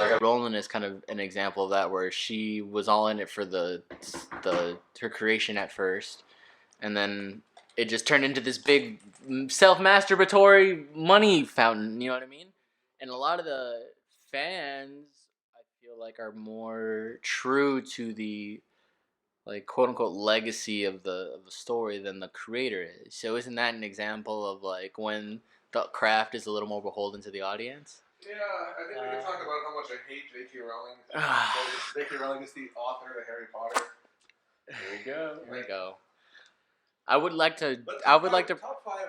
like Roland is kind of an example of that, where she was all in it for her creation at first, and then it just turned into this big self-masturbatory money fountain. You know what I mean? And a lot of the fans, I feel like, are more true to the like quote unquote legacy of the story than the creator is. So isn't that an example of like when the craft is a little more beholden to the audience? Yeah, I think we can talk about how much I hate J.K. Rowling. J.K. Rowling is the author of Harry Potter. There we go. There we go. I would like to. Top 5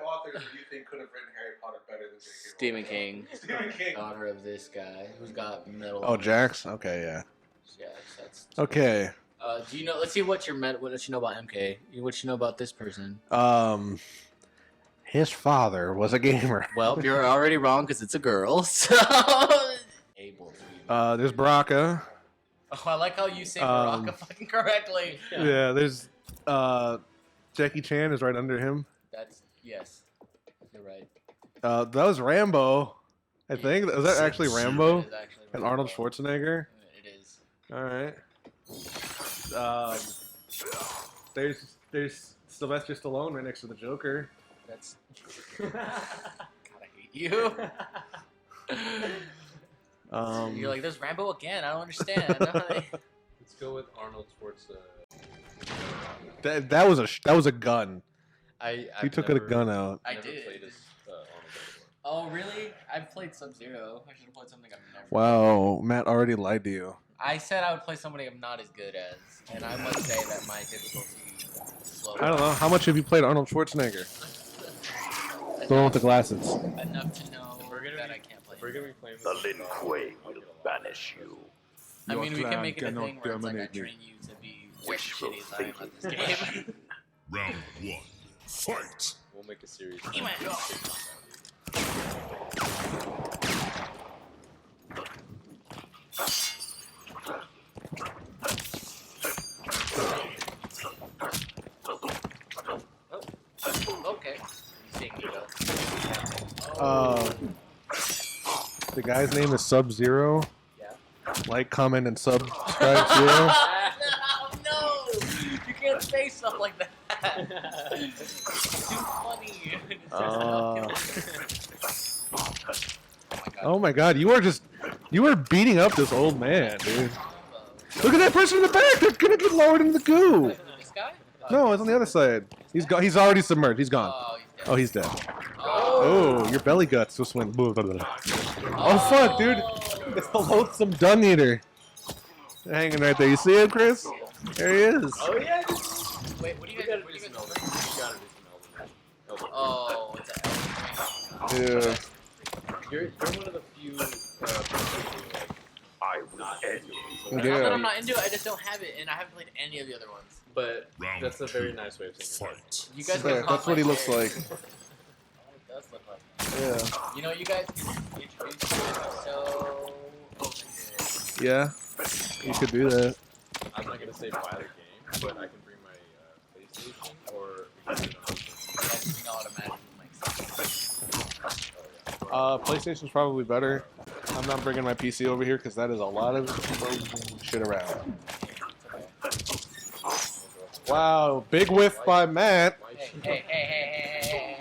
authors that you think could have written Harry Potter better than J.K. Stephen King. Stephen King. Daughter of this guy who's got metal. Oh, Jax. Okay, yeah. Yes, that's. Okay. Do you know? Let's see what you know about MK. What you know about this person? His father was a gamer. Well, you're already wrong because it's a girl. So able to. There's Baraka. Oh, I like how you say Baraka fucking correctly. Yeah, there's Jackie Chan is right under him. Yes. You're right. That was Rambo. I think. Was that actually Rambo? It is actually And Rambo. Arnold Schwarzenegger? It is. Alright. There's Sylvester Stallone right next to the Joker. That's. God, I hate you. You're like, there's Rambo again. I don't understand. Let's go with Arnold Schwarzenegger. That was a gun. He took a gun out. I did. Oh, really? I've played Sub-Zero. I should have played something I've never. Wow, Matt already lied to you. I said I would play somebody I'm not as good as, and I must say that my difficulty is slow. I don't know. How much have you played Arnold Schwarzenegger? The one with the glasses. Enough to know that I can't play. We're gonna be playing The Lin Kuei will banish you. I mean, we can make it a thing where it's like I train you to be just as shitty as I am at this game. Round 1. Fight! We'll make a series. You might go. Okay. The guy's name is Sub-Zero. Yeah. Like, comment, and subscribe Zero. No! You can't say stuff like that. It's too funny. Oh my god, you are beating up this old man, dude. Look at that person in the back! They're gonna get lowered in the goo! This guy? No, it's on the other side. He's already submerged. He's gone. Oh, he's dead. Oh, he's dead. Oh, your belly guts just went. Oh fuck, dude! It's the loathsome Dung Eater. Hanging right there. You see him, Chris? There he is. Oh yeah. Wait, what do you guys? Oh, it's an Yeah. You're one of the few people I will end you. Not that I'm not into it, I just don't have it, and I haven't played any of the other ones. But that's a very nice way of saying it. Fight! You guys Yeah, can that's what he looks like. It does look like. Yeah. You know, you guys can introduce me so. Yeah. You could do that. I'm not gonna say buy the game, but I can bring my PlayStation or we can do it on Everything automatically makes sense. PlayStation's probably better. I'm not bringing my PC over here because that is a lot of shit around. Wow, big whiff by Matt. Hey.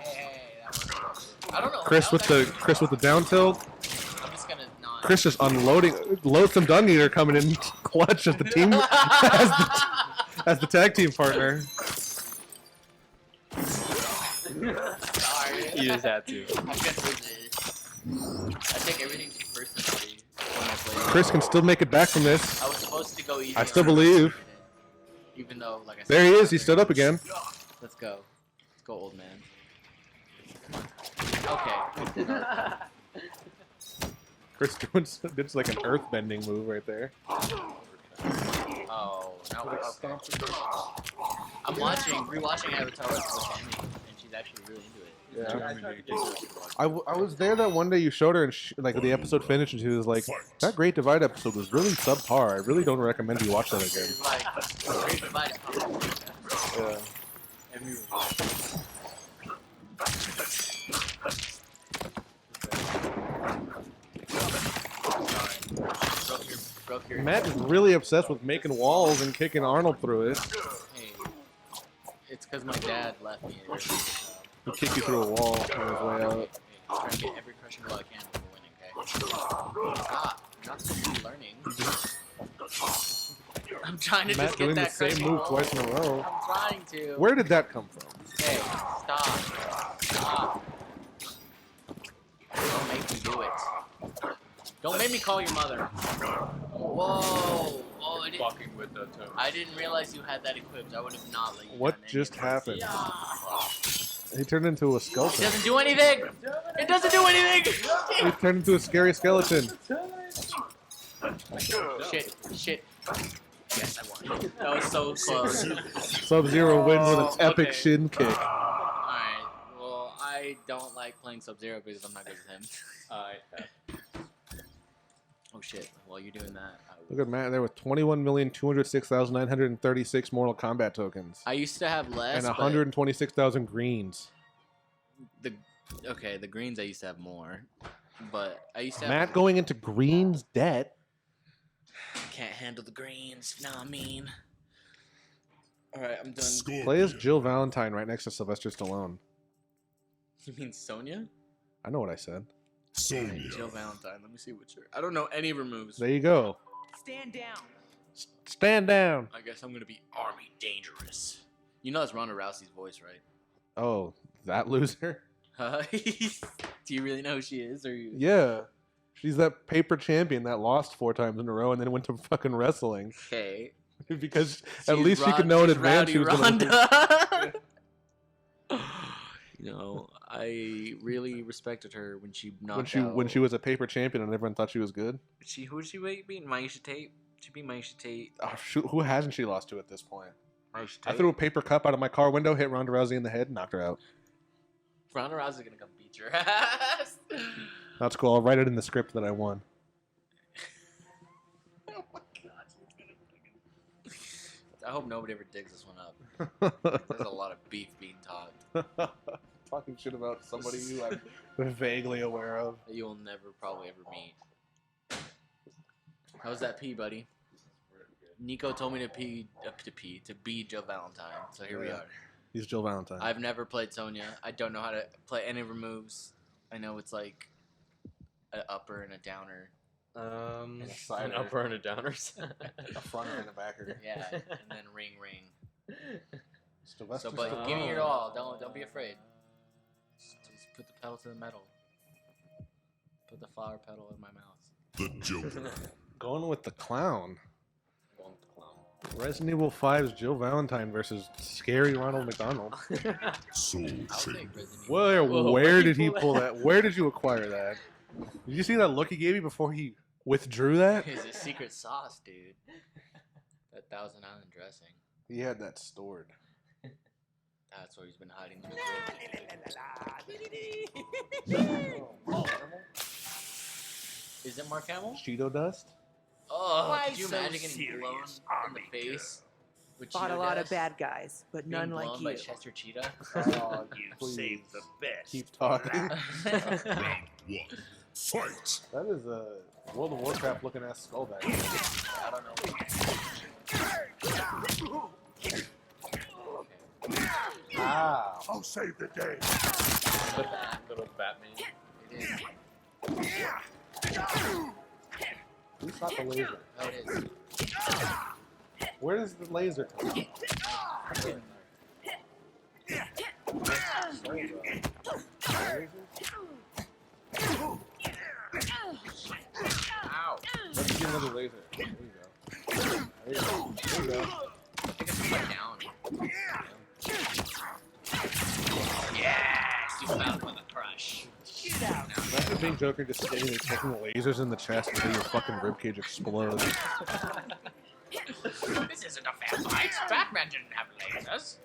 I don't know. Chris with the down tilt. I'm just gonna not. Chris just unloading. Loathsome Dung Eater coming in clutch as the team as the tag team partner. Sorry. You just had to. I'm gonna do this. I take everything too personally when I play. Chris can still make it back from this. I was supposed to go easy. I still believe. Even though, like I said. There he is. He stood up again. Let's go. Let's go, old man. Okay. Chris doing it's like an earth bending move right there. Oh, now we're okay. I'm rewatching Avatar with Annie, and she's actually really into it. Yeah. I was there that one day you showed her, and like the episode finished, and she was like, "That Great Divide episode was really subpar. I really don't recommend you watch that again." Like, Great Divide. Yeah. broke your. Matt is really obsessed with making walls and kicking Arnold through it. Hey, it's because my dad left me. He'll kick you through a wall on his way out. Hey, trying to get every crushing blow I can before winning, okay? Stop. You're not supposed to be learning. I'm trying to Matt just get doing the that same crushing move blow. twice in a row. I'm trying to. Where did that come from? Hey, stop. Stop. Don't make me do it. Don't make me call your mother. Whoa. Oh, I didn't, Fucking with the toes. I didn't realize you had that equipped. I would have not let you. What down any just of this. happened? Yeah. He turned into a It skeleton. doesn't do anything. It doesn't do anything. He turned into a scary skeleton. Shit. Shit. Yes, I won. That was so close. Sub-Zero wins with an Oh, epic okay. shin kick. Alright. Well, I don't like playing Sub-Zero because I'm not good with him. I have. Oh shit. While you're doing that, Look at Matt there with 21,206,936 Mortal Kombat tokens. I used to have less. And but 126,000 greens. the greens I used to have more, but I used to have. Matt going into greens debt. Can't handle the greens. Know what I mean? All right, I'm done. Scorpion. Play as Jill Valentine right next to Sylvester Stallone. You mean Sonya? I know what I said. Sonya. Jill Valentine. Let me see what you're. I don't know any of her moves. There you go. Stand down. Stand down. I guess I'm gonna be Army Dangerous. You know that's Ronda Rousey's voice, right? Oh, that loser? Do you really know who she is, or you? Yeah. She's that paper champion that lost 4 times in a row and then went to fucking wrestling. Okay. Because at least she could know in she's advance Rowdy she was going to lose. Ronda. You know, I really respected her when she knocked out. When she was a paper champion and everyone thought she was good. Who did she beat? Maisha Tate. She beat Maisha Tate. Oh, shoot, who hasn't she lost to at this point? Maisha I Tate. threw a paper cup out of my car window, hit Ronda Rousey in the head, and knocked her out. Ronda Rousey's gonna come beat your ass. That's cool. I'll write it in the script that I won. Oh my god. I hope nobody ever digs this one up. There's a lot of beef being taught Talking shit about somebody you I'm vaguely aware of. that you'll never probably ever meet. How's that pee, buddy? Niko told me to be Jill Valentine, so here we Yeah. are. He's Jill Valentine. I've never played Sonya. I don't know how to play any of her moves. I know it's like an upper and a downer. An Cider. upper and a downers. A fronter and a backer. Yeah, and then ring. Sylvester So, but Stallone. give me your all. Don't be afraid. Just put the pedal to the metal. Put the flower pedal in my mouth. The Joker. Going with the clown. Going with the clown. Resident Evil 5's Jill Valentine versus scary Ronald McDonald. Soul I'll Chain. take Resident Evil. Where Whoa, where where'd did he he pull pull that? Where did you acquire that? Did you see that look he gave you before he withdrew that? It's a secret sauce, dude. That Thousand Island dressing. He had that stored. That's where he's been hiding. Is it Mark Hamill? Cheeto dust? Oh, Why could you so imagine getting serious, blown in Army the face? With Fought a Cheeto lot of dust? bad guys, but Being none like blown you. by Chester Cheetah? Oh, You please. saved the best. Keep talking. Round 1. Fight. That is a World of Warcraft looking ass skullback. I don't know. Ow. I'll save the day. Little Batman. It is. Who shot the laser? Oh, it is. Where does the laser come from? Ow. Let's get another laser. There you go. There you go. There you go. I think it's upside down. Yes! You found with a crush. Imagine being Joker just standing there taking lasers in the chest until your fucking ribcage explodes. This isn't a fair fight. Batman didn't have lasers.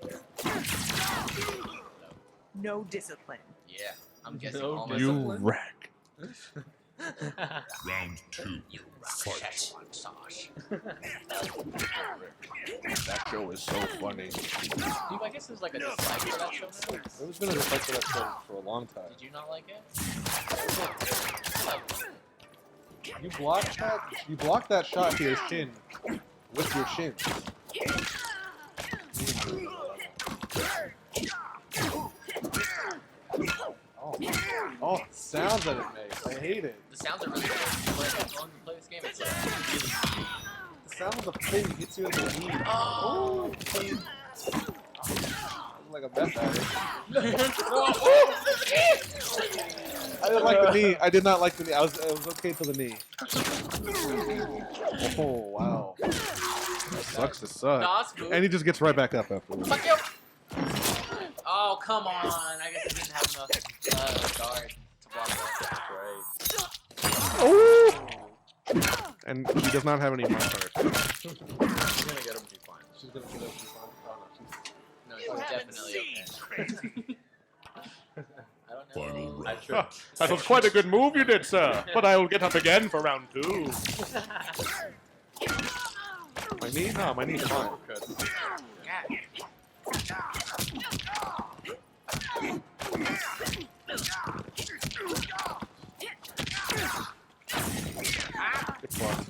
No discipline. Yeah, I'm guessing No all my You discipline. wreck. Round 2. You Fight. Szechuan sauce. That show is so funny. Dude, I guess there's like a dislike for that show now. There's been a dislike for that show for a long time. Did you not like it? You blocked that. You blocked that shot to your shin with your shin. Oh, the sounds that it makes. I hate it. The sounds are really good. When you play this game, it's like... The sound of the thing hits you in the knee. Oh! I'm like a meth addict. I didn't like the knee. I did not like the knee. I was okay till the knee. Oh, wow. That sucks to suck. Nah, it's cool. And he just gets right back up afterwards. Fuck you! Oh, come on. I guess I didn't have enough guard to block that. Right. Oh! And she does not have any mark on her. She's gonna get him to be fine. She's gonna get up to fine. No, she's definitely okay. I don't Final know. I round. should. That was quite a good move you did, sir. But I will get up again for round 2. My knee? No, my knee's fine. Good block.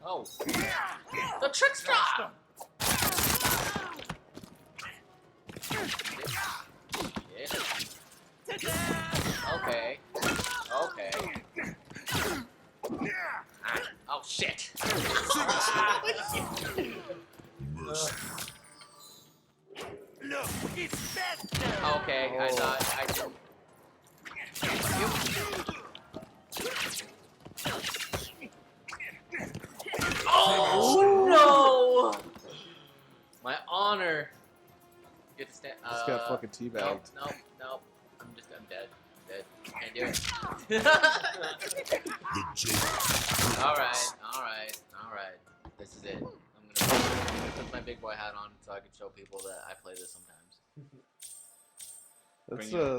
Oh. The trickster! Okay. Okay. Oh shit. Mercy. Okay, I thought I didn't. Oh no! My honor. Get to stand. Just got fucking teabagged. No. I'm dead. Dead. Can't do it. The Joker. Alright. This is it. I'm gonna put my big boy hat on so I can show people that I play this sometimes.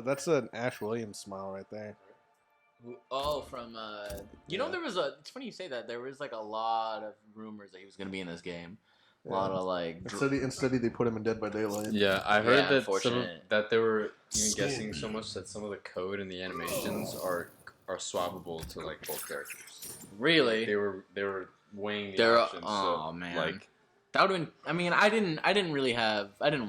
That's an Ash Williams smile right there. Oh, from you know, there was a. It's funny you say that. There was like a lot of rumors that he was gonna be in this game. A lot of like. Instead they put him in Dead by Daylight. Yeah, I heard Yeah, that they were even guessing so much that some of the code and the animations are swappable to like both characters. Really? They were weighing the They're options. oh so, man. Like, that would have been. I mean, I didn't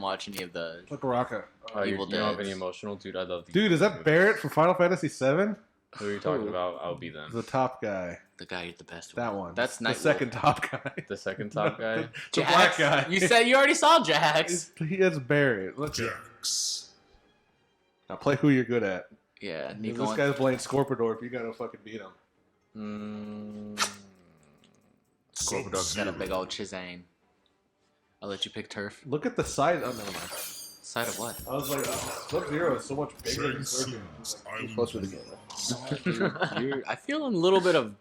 watch any of the. Like Baraka. you Evil don't have Deads. any emotional, dude. I love these. Dude, is that movies. Barrett from Final Fantasy VII? Who are you talking about? I'll be them. The top guy. The guy who's the best. That one. That's the Night second top guy. The second top guy. The black guy. You said you already saw Jax. He is Barrett. Look at Jax. now. Play who you're good at. Yeah, If Niko. this guy's playing Scorpidor. If you gotta fucking beat him. Scorpidor's got a big old Chizane. I'll let you pick turf. Look at the side. Oh, never mind. Side of what? I was like, Sub-Zero is so much bigger than Scorpion. Transcends He's Island closer to the game. I feel a little bit of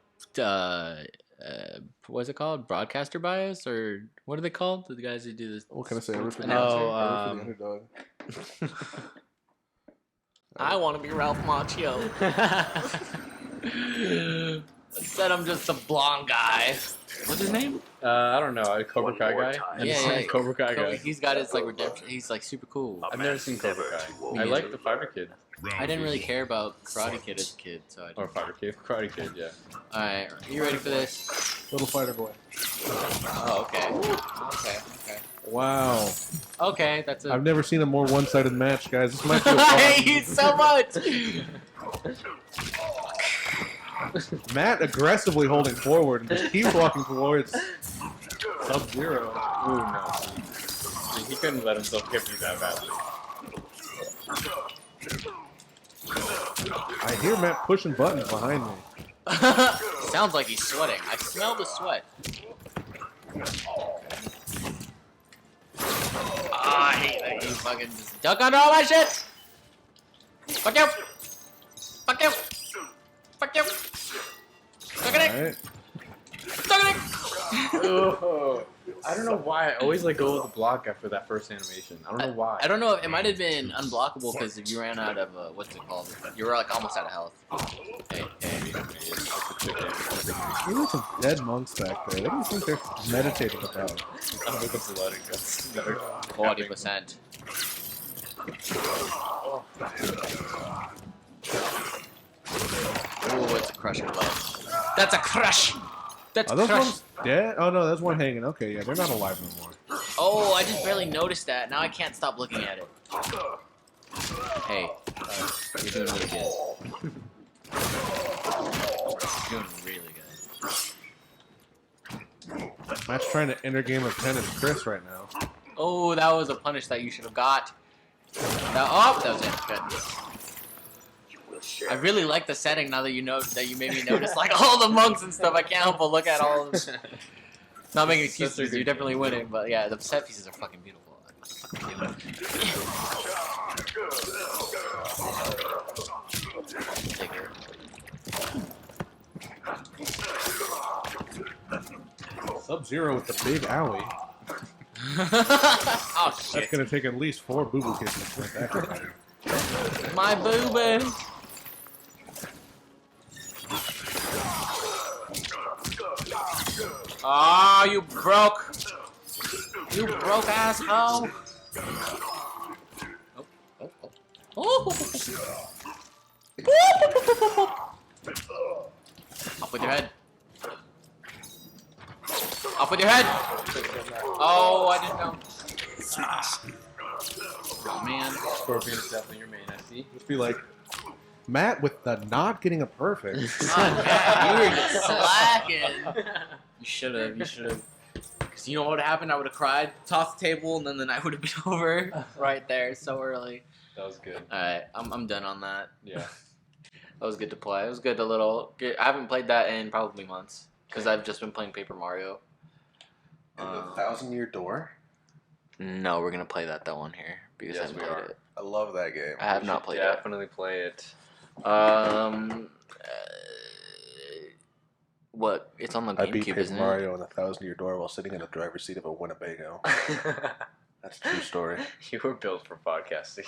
what's it called? Broadcaster bias, or what are they called? The guys who do this. What can I say? I root for the Announcer? underdog. I want to be Ralph Macchio. Said I'm just a blonde guy. What's his name? I don't know. A Cobra One Kai more guy. time. Yeah. Cobra Kai guy. He's got his like redemption. He's like super cool. I've never seen Cobra Kai. I like the Fighter Kid. I didn't really care about Karate Kid as a kid, so I Or didn't. Fighter Kid. Karate Kid, yeah. Alright, you ready for this? Little fighter boy. Oh, okay. Wow. Okay, that's I've a. never seen a more one-sided match, guys. This might be a I hate you so much! Matt aggressively holding forward and just keeps walking towards Sub-Zero. Ooh, no. He couldn't let himself get beat that badly. I hear Matt pushing buttons behind me. Sounds like he's sweating. I smell the sweat. Ah, I hate that you fucking just duck under all my shit! Fuck you! Fuck you! Fuck you! Suck it! Alright. Suck it! Oh, I don't know why. I always like go with the block after that first animation. I don't know why. I don't know. It might have been unblockable because if you ran out of what's it called? You were like almost out of health. Hey. You look some dead monks back there. What do you think they're meditating about? With the blood and guts that are 40%. Ooh, it's a crusher left. That's a crush! That's Are a those crush! ones dead? Oh no, there's one hanging. Okay, yeah, they're not alive no more. Oh, I just barely noticed that. Now I can't stop looking at it. Hey, you're doing really good. You're doing really good. Matt's trying to enter game of tennis Chris right now. Oh, that was a punish that you should have got. That was it. Good. I really like the setting now that you know that you made me notice like all the monks and stuff. I can't help but look at all of them. Not making excuses, you're definitely winning, but yeah, the set pieces are fucking beautiful. Sub-Zero with the big owie. Oh That's shit. gonna take at least 4 boo-boo kisses to make that happen. My boo-boo. Oh, you broke. You broke asshole. Oh. Off with your head. Off with your head. Oh, I didn't know. Oh, man. Scorpion is definitely your main, I see. Just be like, Matt with the not getting a perfect. Oh, man, you were just slacking. You should have. Because you know what would happen? I would have cried, tossed the table, and then the night would have been over right there so early. That was good. Alright, I'm done on that. Yeah. That was good to play. It was good I haven't played that in probably months. Because I've just been playing Paper Mario. And the 1,000-Year Door? No, we're going to play that one here. Because I Yes, haven't we played are. it. I love that game. I have not played it. Definitely play it. What? It's on the I beat GameCube, Paper isn't Mario in the 1,000-Year Door while sitting in the driver's seat of a Winnebago. That's a true story. You were built for podcasting.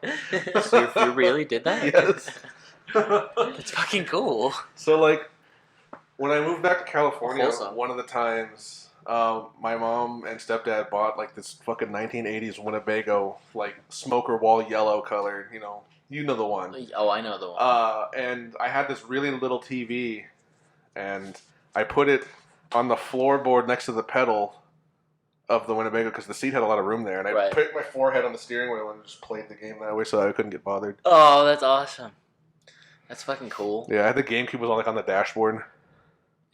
it? So you really did that? Yes. That's fucking cool. So, like, when I moved back to California, Wholesome. one of the times, my mom and stepdad bought, like, this fucking 1980s Winnebago, like, smoker wall yellow color, you know the one. Oh, I know the one. And I had this really little TV, and I put it on the floorboard next to the pedal of the Winnebago because the seat had a lot of room there, and I Right. put my forehead on the steering wheel and just played the game that way so I couldn't get bothered. Oh, that's awesome. That's fucking cool. Yeah, I had the GameCube was on, like, on the dashboard.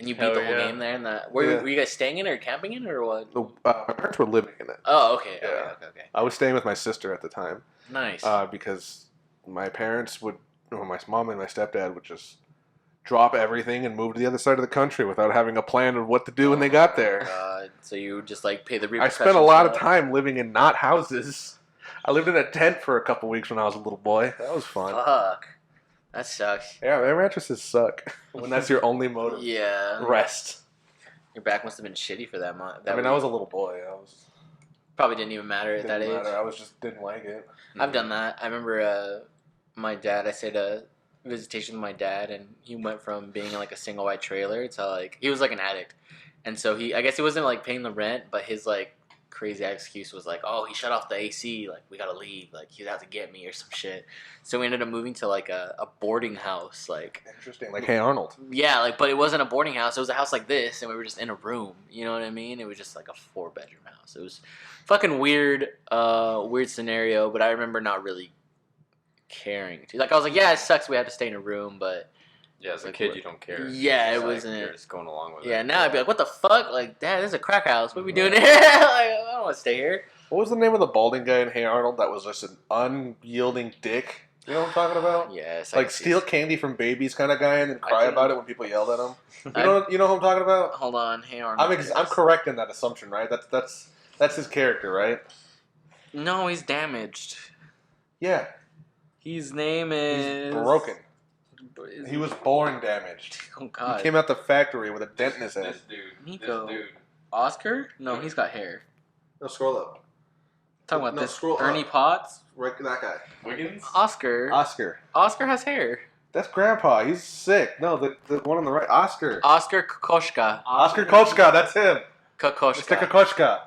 And you beat Hell the whole yeah. game there? Were you guys staying in it or camping in it or what? My parents were living in it. Oh, okay. Yeah. Okay. I was staying with my sister at the time Nice. because my parents would, or my mom and my stepdad would just drop everything and move to the other side of the country without having a plan of what to do when they got there. So you would just like pay the I repercussions. spent a lot of for that? time living in not houses. I lived in a tent for a couple weeks when I was a little boy. That was fun. Fuck. That sucks. Yeah, their mattresses suck when that's your only mode of Yeah. rest. Your back must have been shitty for that month. I mean, I was a little boy. Probably didn't even matter at that Didn't age. matter. I was just didn't like it. I've done that. I remember my dad, I stayed a visitation with my dad, and he went from being in like a single wide trailer to like, he was like an addict. And so I guess he wasn't like paying the rent, but his like crazy excuse was like, oh, he shut off the AC, like we gotta leave, like he's out to get me or some shit. So we ended up moving to like a boarding house, like, Interesting. Like, hey, Arnold. yeah, like, but it wasn't a boarding house, it was a house like this, and we were just in a room, you know what I mean? It was just like a 4-bedroom house. It was fucking weird scenario, but I remember not really caring. Like, I was like, yeah, it sucks we have to stay in a room, but Yeah, as a Like, kid, what- you don't care. Yeah, It's it like, wasn't- You're just going along with it. yeah, now I'd be like, what the fuck? Like, Dad, this is a crack house. What are we doing here? Like, I don't want to stay here. What was the name of the balding guy in Hey Arnold that was just an unyielding dick? You know what I'm talking about? Yes. I Like can see- steal candy from babies kind of guy and then cry can- about it when people yelled at him. I- You know who I'm talking about? Hold on, hey Arnold. I'm correct in that assumption, right? That's his character, right? No, he's damaged. Yeah, His name is... he's broken. Is He was born damaged. Oh, He God. came out the factory with a dent in his head. This dude. Niko. This dude. Oscar? No, he's got hair. No, scroll up. Talking about No, this scroll Ernie up. Potts? Right, that guy. Wiggins? Oscar. Oscar. Oscar has hair. That's Grandpa. He's sick. No, the one on the right. Oscar. Oscar Kokoschka. Oscar Kochka. That's him. Mr. Kokoschka. Kokoschka.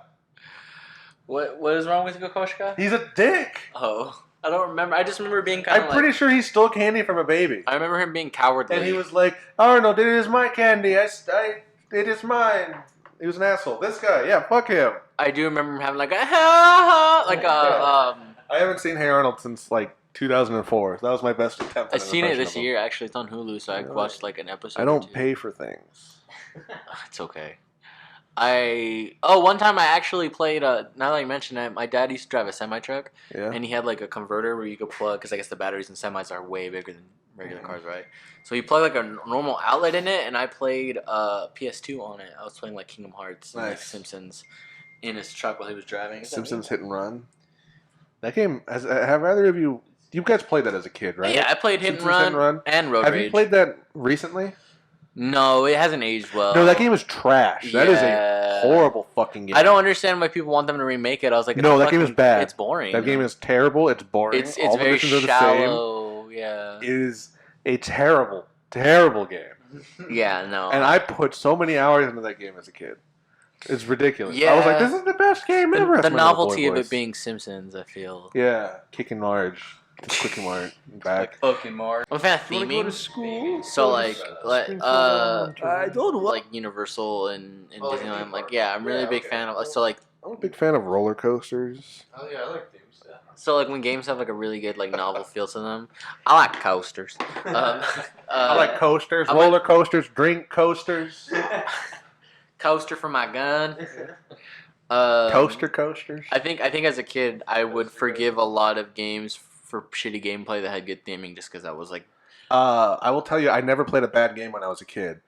What is wrong with Kokoschka? He's a dick. Oh, I don't remember. I just remember being kind of I'm pretty sure he stole candy from a baby. I remember him being cowardly. And he was like, Arnold, it is my candy. It is mine. He was an asshole. This guy, yeah, fuck him. I do remember him having like a I I haven't seen Hey Arnold since like 2004. That was my best attempt. seen it this year. Actually, it's on Hulu, so I watched like an episode. I or don't two. pay for things. It's okay. One time I actually played. Now that you mention it, my dad used to drive a semi truck, Yeah. and he had like a converter where you could plug, because I guess the batteries in semis are way bigger than regular cars, right? So you plug like a normal outlet in it, and I played PS2 on it. I was playing like Kingdom Hearts and like Nice. Simpsons in his truck while he was driving. Is that Simpsons Hit and Run. That game, have either of you guys played that as a kid, me? right? Yeah, I played Hit and Simpsons Run and Road Have Rage. you played that recently? No, it hasn't aged well. No, that game is trash. That is Yeah. a horrible fucking game. I don't understand why people want them to remake it. I was like, No, it's that game is fucking- bad. It's boring. That game is terrible. It's boring. It's All the very missions are the shallow. Yeah. same. It is a terrible, terrible game. Yeah. No. And I put so many hours into that game as a kid. It's ridiculous. I was like, Yeah. this is the best game ever. the That's my little novelty boy of it voice. being Simpsons, I feel. Yeah, kicking large. Just clicking large. Back. Fucking Mars. I'm a fan of You wanna go to theming. school? So like I don't want. like Universal and Oh, like Disneyland. theme Like park. yeah, I'm really Yeah, a big okay. fan of. So like I'm a big fan of roller coasters. Oh yeah, I like themes. Yeah. so like when games have like a really good like novel feel to them, I like coasters. I like coasters, I'm roller coasters, drink coasters, coaster for my gun. toaster coasters. I think as a kid I would forgive a lot of games for shitty gameplay that had good theming, just because I was like, I will tell you, I never played a bad game when I was a kid.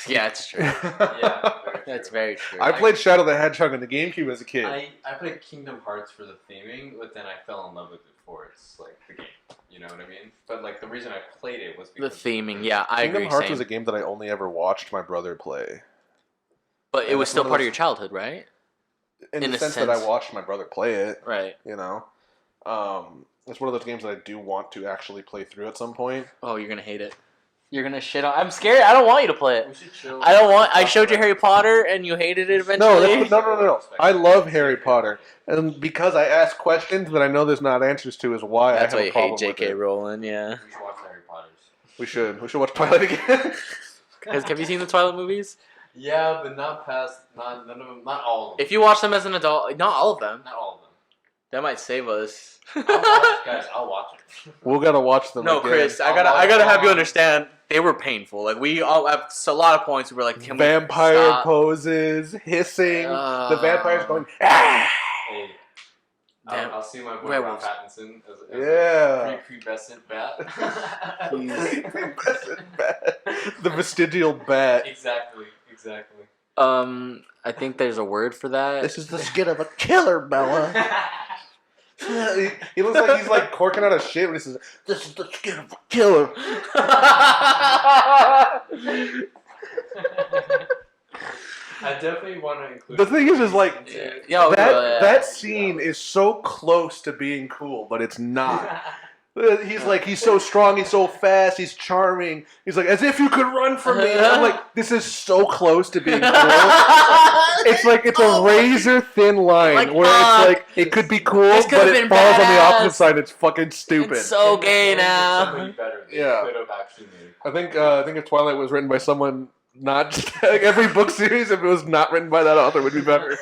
yeah, it's true. Yeah, That's very true. I played Shadow the Hedgehog on the GameCube as a kid. I played Kingdom Hearts for the theming, but then I fell in love with it for its like the game. You know what I mean? But like the reason I played it was the because theming, yeah, I Kingdom agree. Hearts Same. was a game that I only ever watched my brother play. But it and was it's still one of part of those- your childhood, right? In In the a sense that I sense. watched my brother play it, Right. you know. It's one of those games that I do want to actually play through at some point. Oh, you're gonna hate it. You're gonna shit on. I'm scared. I don't want you to play we it. should chill. I don't want. I showed you Harry Potter and you hated it eventually. No. I love Harry Potter, and because I ask questions that I know there's not answers to, is why That's I why have you a problem hate with J.K. it. Rowling. Yeah. We should watch Harry Potter's. We should watch Twilight again. Have you seen the Twilight movies? Yeah, but not past, not none of them, not all of them. If you watch them as an adult, not all of them. Not all of them. That might save us. I'll watch it. We'll gotta watch them. No, again. Chris, I gotta have you understand. They were painful. Like we all have a lot of points. We were like, can we Vampire stop? poses, hissing, the vampires going. Ah! Hey, Damn. I'll see my boy Rob Werewolves. Pattinson as Yeah. a prepubescent bat. The vestigial bat. Exactly. I think there's a word for that. This is the skin of a killer, Bella. he looks like he's like corking out of shit when he says, "This is the skin of a killer." I definitely want to include. The thing is like Yo, that scene is so close to being cool, but it's not. He's so strong, he's so fast, he's charming. He's like, as if you could run from me. And I'm like, this is so close to being cool. It's like it's a razor thin line Like, where it's like it could be cool, This could've but it been falls on the badass. opposite side. It's fucking stupid. It's so gay now. Somebody better. They Yeah. could have actually made. I think if Twilight was written by someone not just like every book series, if it was not written by that author, would be better.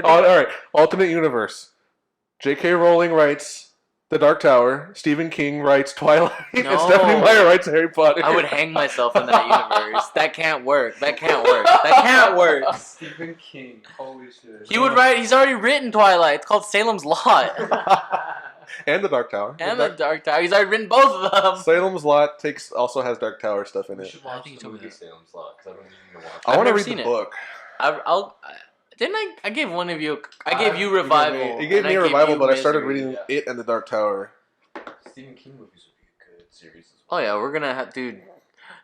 All right, alternate universe. J.K. Rowling writes The Dark Tower. Stephen King writes Twilight. And No. Stephanie Meyer writes Harry Potter. I would hang myself in that universe. That can't work. That can't work. Stephen King. Holy shit. He would write. He's already written Twilight. It's called Salem's Lot And The Dark Tower. and the Dark Tower. He's already written both of them. Salem's Lot also has Dark Tower stuff in We it. should I watch think the it's over movie there. Salem's Lot because I've been needing to watch. I I've want to never read seen the it. book. I gave one of you. I gave you Revival. You gave and me I a gave revival, you but I started Misery. reading it and The Dark Tower. Stephen King movies would be a good series as Oh well. yeah, we're gonna have, dude.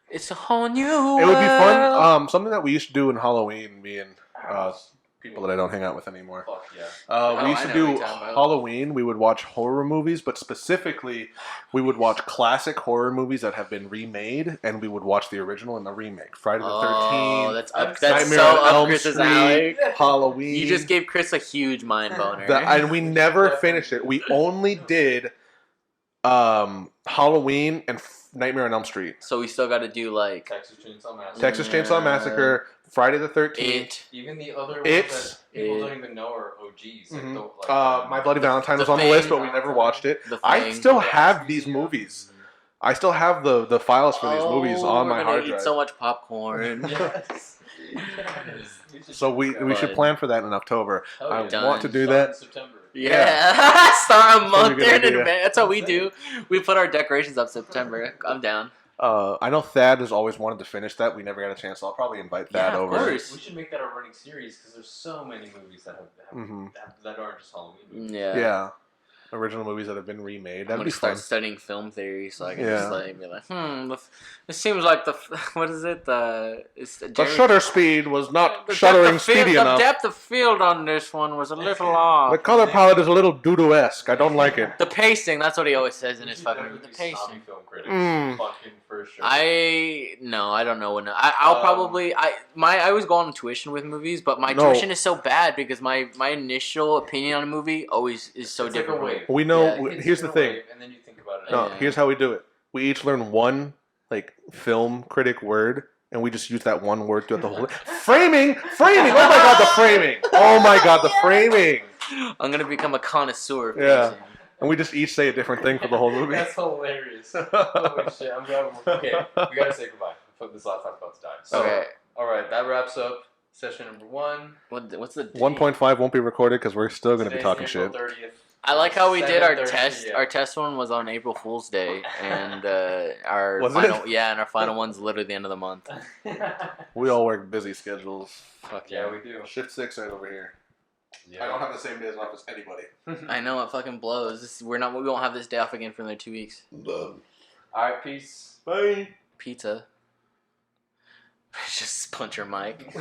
It's a whole new. It would be world. fun. Something that we used to do in Halloween, me and people that I don't hang out with anymore. Fuck yeah. We used I to know do what you're talking about. Halloween. We would watch horror movies, but specifically, we would watch classic horror movies that have been remade, and we would watch the original and the remake. Friday the 13th, that's Nightmare so on up Elm Chris's Street, alley. Halloween. You just gave Chris a huge mind boner. And we never finished it. We only did Halloween and Nightmare on Elm Street. So we still got to do like Texas Chainsaw Massacre. Texas Chainsaw Massacre, Friday the 13th. It. Even the other ones It's- that people don't even know are OGs. Like, Mhm. like, My Bloody Valentine was The on the Thing. list, but we never watched it. The I Thing. still have these movies. I still have the files for these movies on my we're hard gonna drive. eat so much popcorn. Yes. So we should plan for that in October. Oh, I yeah. want to do Start in that. September. Yeah, start a month good in idea. advance. That's what we do. We put our decorations up September. I'm down. I know Thad has always wanted to finish that. We never got a chance, so I'll probably invite Thad Yeah, of over. course. We should make that a running series because there's so many movies that Mhm. that aren't just Halloween movies. Yeah. Yeah. Original movies that have been remade. I'm That'd gonna be start fun. studying film theory, so I can Yeah. just like be like, this seems like what is it? It's The shutter speed was not the shuttering depth of field, speedy the enough. depth of field on this one was a little off. The color palette is a little doo-doo-esque. I don't like it. The pacing, that's what he always says in his You fucking definitely the be snobby pacing. film critics. Mm. Fucking for sure. I don't know when I'll probably I always go on tuition with movies, but my tuition is so bad because my initial opinion on a movie always is so It's like different. a wave. We know. Yeah, it's Here's the just a thing. wave, and then you think about it. No, Yeah. here's how we do it. We each learn one like film critic word, and we just use that one word throughout the whole. Framing. Oh my god, the framing. Oh my god, the framing. I'm gonna become a connoisseur of Yeah. pacing. And we just each say a different thing for the whole movie. That's hilarious. Holy shit! I'm glad. Okay, we gotta say goodbye. This laptop's about to die. So, Okay. all right, that wraps up session number 1. What's the date? 1.5 won't be recorded because we're still going to be Today's talking April shit. 30th. I like how we did our 7:30 test. p.m. Our test one was on April Fool's Day, and our Was final it? and our final one's literally the end of the month. We all work busy schedules. Fuck Yeah, we do. Shift 6 right over here. Yeah. I don't have the same days off as anybody. I know it fucking blows. We won't have this day off again for another 2 weeks. All right, peace. Bye. Pizza. Just punch your mic.